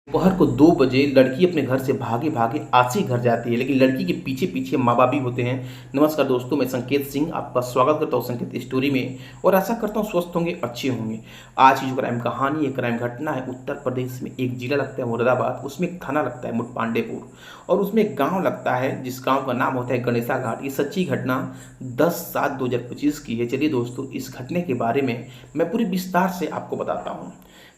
दोपहर को 2 बजे लड़की अपने घर से भागे भागे आशी घर जाती है, लेकिन लड़की के पीछे पीछे माँ बाप भी होते हैं। नमस्कार दोस्तों, मैं संकेत सिंह आपका स्वागत करता हूँ संकेत स्टोरी में और आशा करता हूँ स्वस्थ होंगे, अच्छे होंगे। आज की जो क्राइम कहानी है, क्राइम घटना है, उत्तर प्रदेश में एक जिला लगता है मुरादाबाद, उसमें एक थाना लगता है मुटपांडेपुर और उसमें एक गाँव लगता है जिस गाँव का नाम होता है गणेशा घाट। ये सच्ची घटना 10/7/2025 की है। चलिए दोस्तों, इस घटने के बारे में मैं पूरी विस्तार से आपको बताता हूँ।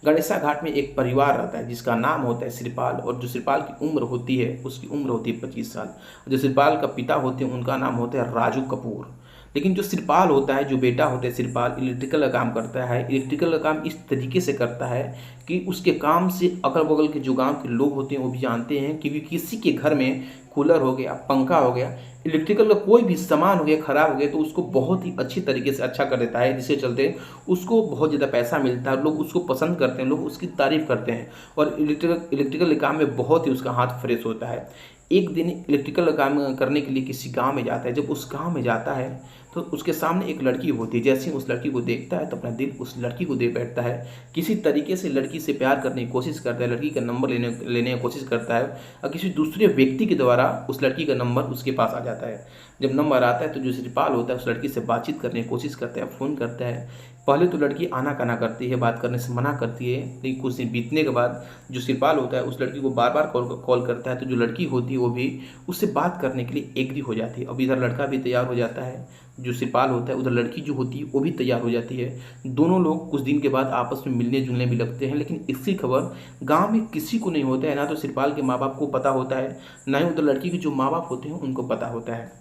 गणेशा घाट में एक परिवार रहता है जिसका नाम होता है श्रीपाल, और जो श्रीपाल की उम्र होती है उसकी उम्र होती है 25 साल। जो श्रीपाल का पिता होते हैं उनका नाम होता है राजू कपूर। लेकिन जो श्रीपाल होता है, जो बेटा होता है श्रीपाल, इलेक्ट्रिकल का काम करता है। इलेक्ट्रिकल का काम इस तरीके से करता है कि उसके काम से अगल बगल के जो गांव के लोग होते हैं वो भी जानते हैं कि किसी के घर में कूलर हो गया, पंखा हो गया, इलेक्ट्रिकल का कोई भी सामान हो गया, खराब हो गया, तो उसको बहुत ही अच्छी तरीके से अच्छा कर देता है, जिसके चलते उसको बहुत ज़्यादा पैसा मिलता है। लोग उसको पसंद करते हैं, लोग उसकी तारीफ करते हैं और इलेक्ट्रिकल काम में बहुत ही उसका हाथ फ्रेश होता है। एक दिन इलेक्ट्रिकल काम करने के लिए किसी गांव में जाता है। जब उस गांव में जाता है तो उसके सामने एक लड़की होती है। जैसे ही उस लड़की को देखता है तो अपना दिल उस लड़की को दे बैठता है। किसी तरीके से लड़की से प्यार करने की कोशिश करता है, लड़की का नंबर लेने की कोशिश करता है और किसी दूसरे व्यक्ति के द्वारा उस लड़की का नंबर उसके पास आ जाता है। जब नंबर आता है तो जो श्रीपाल होता है उस लड़की से बातचीत करने की कोशिश करता है, फ़ोन करता है। पहले तो लड़की आना काना करती है, बात करने से मना करती है, लेकिन कुछ दिन बीतने के बाद जो श्रीपाल होता है उस लड़की को बार बार कॉल करता है, तो जो लड़की होती है वो भी उससे बात करने के लिए एग्री हो जाती है। अब इधर लड़का भी तैयार हो जाता है, जो श्रीपाल होता है, उधर लड़की जो होती है वो भी तैयार हो जाती है। दोनों लोग कुछ दिन के बाद आपस में मिलने जुलने भी लगते हैं, लेकिन इसकी खबर गांव में किसी को नहीं होता है। ना तो श्रीपाल के माँ बाप को पता होता है, ना ही उधर लड़की के जो माँ बाप होते हैं उनको पता होता है।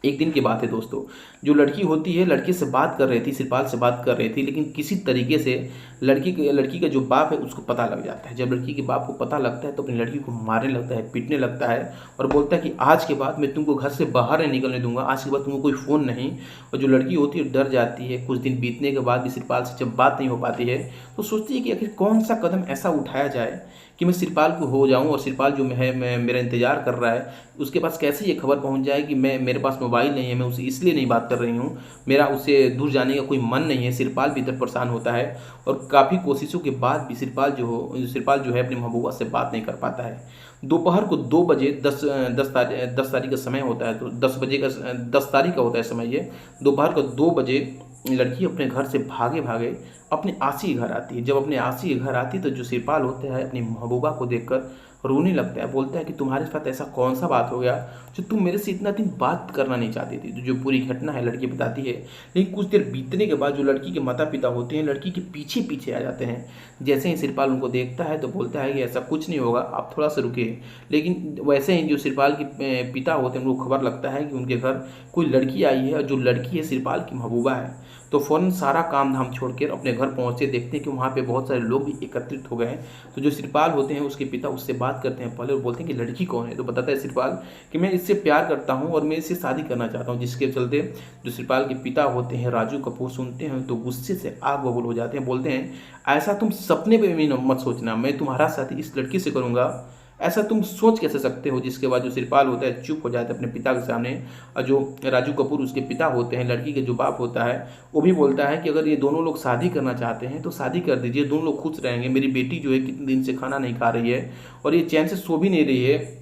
एक दिन की बात है दोस्तों, जो लड़की होती है लड़के से बात कर रही थी, श्रीपाल से बात कर रही थी, लेकिन किसी तरीके से लड़की का जो बाप है उसको पता लग जाता है। जब लड़की के बाप को पता लगता है तो अपनी लड़की को मारने लगता है, पीटने लगता है और बोलता है कि आज के बाद मैं तुमको घर से बाहर नहीं निकलने दूंगा, आज के बाद तुमको कोई फ़ोन नहीं। और जो लड़की होती है डर जाती है। कुछ दिन बीतने के बाद भी श्रीपाल से जब बात नहीं हो पाती है तो सोचती है कि आखिर कौन सा कदम ऐसा उठाया जाए कि मैं श्रीपाल को हो जाऊं और श्रीपाल जो है मैं मेरा इंतजार कर रहा है उसके पास कैसे ये खबर पहुंच जाए कि मेरे पास मोबाइल नहीं है, मैं उससे इसलिए नहीं बात कर रही हूँ, मेरा उससे दूर जाने का कोई मन नहीं है। श्रीपाल भी इधर परेशान होता है और काफ़ी कोशिशों के बाद भी श्रीपाल जो है अपनी महबूबा से बात नहीं कर पाता है। दोपहर को 2 बजे 10 तारीख का समय होता है, तो 10 तारीख का होता है समय। ये दोपहर को 2 बजे लड़की अपने घर से भागे भागे अपने आशी घर आती है। जब अपने आशी घर आती है तो जो श्रीपाल होता है अपनी महबूबा को देखकर रोने लगता है। बोलता है कि तुम्हारे साथ ऐसा कौन सा बात हो गया जो तुम मेरे से इतना दिन बात करना नहीं चाहती थी। तो जो पूरी घटना है लड़की बताती है। लेकिन कुछ देर बीतने के बाद जो लड़की के माता पिता होते हैं लड़की के पीछे पीछे आ जाते हैं। जैसे ही श्रीपाल उनको देखता है तो बोलता है कि ऐसा कुछ नहीं होगा, आप थोड़ा सा रुकिए। लेकिन वैसे ही जो श्रीपाल के पिता होते हैं उनको खबर लगता है कि उनके घर कोई लड़की आई है और जो लड़की है श्रीपाल की महबूबा है। तो फ़ौरन सारा काम धाम छोड़कर अपने घर पहुंचे, देखते हैं कि वहाँ पे बहुत सारे लोग भी एकत्रित हो गए हैं। तो जो श्रीपाल होते हैं उसके पिता उससे बात करते हैं पहले और बोलते हैं कि लड़की कौन है। तो बताता है श्रीपाल कि मैं इससे प्यार करता हूँ और मैं इससे शादी करना चाहता हूँ। जिसके चलते जो श्रीपाल के पिता होते हैं राजू कपूर सुनते हैं तो गुस्से से आग बबूल हो जाते हैं। बोलते हैं ऐसा तुम सपने में भी मत सोचना, मैं तुम्हारा शादी इस लड़की से करूँगा, ऐसा तुम सोच कैसे सकते हो। जिसके बाद जो श्रीपाल होता है चुप हो जाता है अपने पिता के सामने। और जो राजू कपूर उसके पिता होते हैं, लड़की के जो बाप होता है, वो भी बोलता है कि अगर ये दोनों लोग शादी करना चाहते हैं तो शादी कर दीजिए, दोनों लोग खुश रहेंगे। मेरी बेटी जो है कितने दिन से खाना नहीं खा रही है और ये चैन से सो भी नहीं रही है।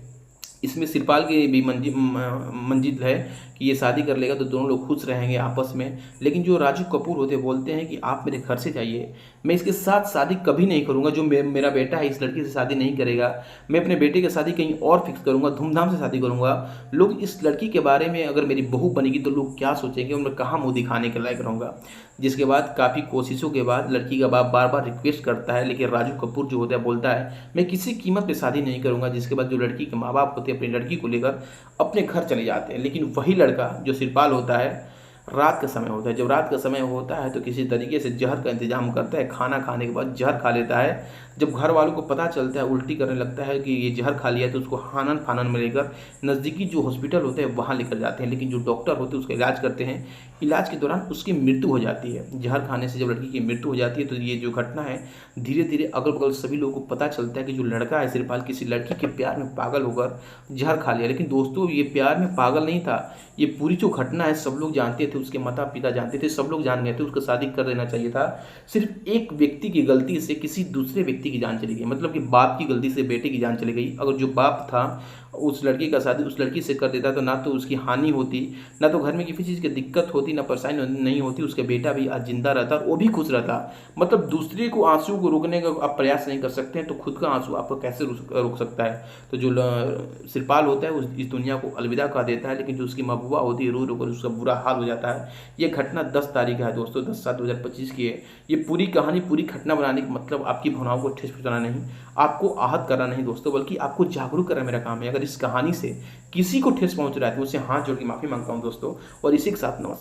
इसमें श्रीपाल की भी मंजिल है कि ये शादी कर लेगा तो दोनों लोग खुश रहेंगे आपस में। लेकिन जो राजू कपूर होते बोलते हैं कि आप मेरे घर से जाइए, मैं इसके साथ शादी कभी नहीं करूंगा। जो मेरा बेटा है इस लड़की से शादी नहीं करेगा, मैं अपने बेटे की शादी कहीं और फिक्स करूंगा, धूमधाम से शादी करूंगा। लोग इस लड़की के बारे में अगर मेरी बहू बनेगी तो लोग क्या सोचेंगे और मैं कहाँ मुँह दिखाने के लायक रहूँगा। जिसके बाद काफ़ी कोशिशों के बाद लड़की का बाप बार बार रिक्वेस्ट करता है, लेकिन राजू कपूर जो होता है बोलता है मैं किसी कीमत पे शादी नहीं करूंगा। जिसके बाद जो लड़की के माँ बाप होते हैं अपनी लड़की को लेकर अपने घर चले जाते हैं। लेकिन वही लड़का जो श्रीपाल होता है रात का समय होता है, जब रात का समय होता है तो किसी तरीके से जहर का इंतजाम करता है। खाना खाने के बाद जहर खा लेता है। जब घर वालों को पता चलता है, उल्टी करने लगता है कि ये जहर खा लिया, तो उसको हानन फानन में लेकर नज़दीकी जो हॉस्पिटल होते हैं वहाँ लेकर जाते हैं। लेकिन जो डॉक्टर होते हैं उसका इलाज करते हैं इलाज के दौरान उसकी मृत्यु हो जाती है। जहर खाने से जब लड़की की मृत्यु हो जाती है तो ये जो घटना है धीरे धीरे अगल बगल सभी लोगों को पता चलता है कि जो लड़का है सिरपाल किसी लड़की के प्यार में पागल होकर जहर खा लिया। लेकिन दोस्तों ये प्यार में पागल नहीं था, ये पूरी जो घटना है सब लोग जानते थे, उसके माता पिता जानते थे, सब लोग जान गए थे, उसको शादी कर देना चाहिए था। सिर्फ एक व्यक्ति की गलती से किसी दूसरे व्यक्ति की जान चली गई, मतलब कि बाप की गलती से बेटे की जान चली गई। अगर जो बाप था उस लड़की का शादी उस लड़की से कर देता तो ना तो उसकी हानि होती, ना तो घर में किसी चीज़ की दिक्कत होती, ना परेशानी नहीं होती, उसका बेटा भी आज जिंदा रहता और वो भी खुश रहता। मतलब दूसरे को आंसू को रोकने का आप प्रयास नहीं कर सकते हैं तो खुद का आंसू आपको कैसे रोक सकता है। तो जो सिरपाल होता है उस इस दुनिया को अलविदा कह देता है, लेकिन जो उसकी महबूबा होती है रो रो कर उसका बुरा हाल हो जाता है। ये घटना 10 तारीख है दोस्तों, 10/7/2025 की है। ये पूरी कहानी पूरी घटना बनाने का मतलब आपकी भावनाओं को ठेस पहुंचाना नहीं, आपको आहत करना नहीं दोस्तों, बल्कि आपको जागरूक करना मेरा काम है। अगर इस कहानी से किसी को ठेस पहुंच रहा है तो उससे हाथ जोड़ के माफी मांगता हूं दोस्तों, और इसी के साथ नमस्कार।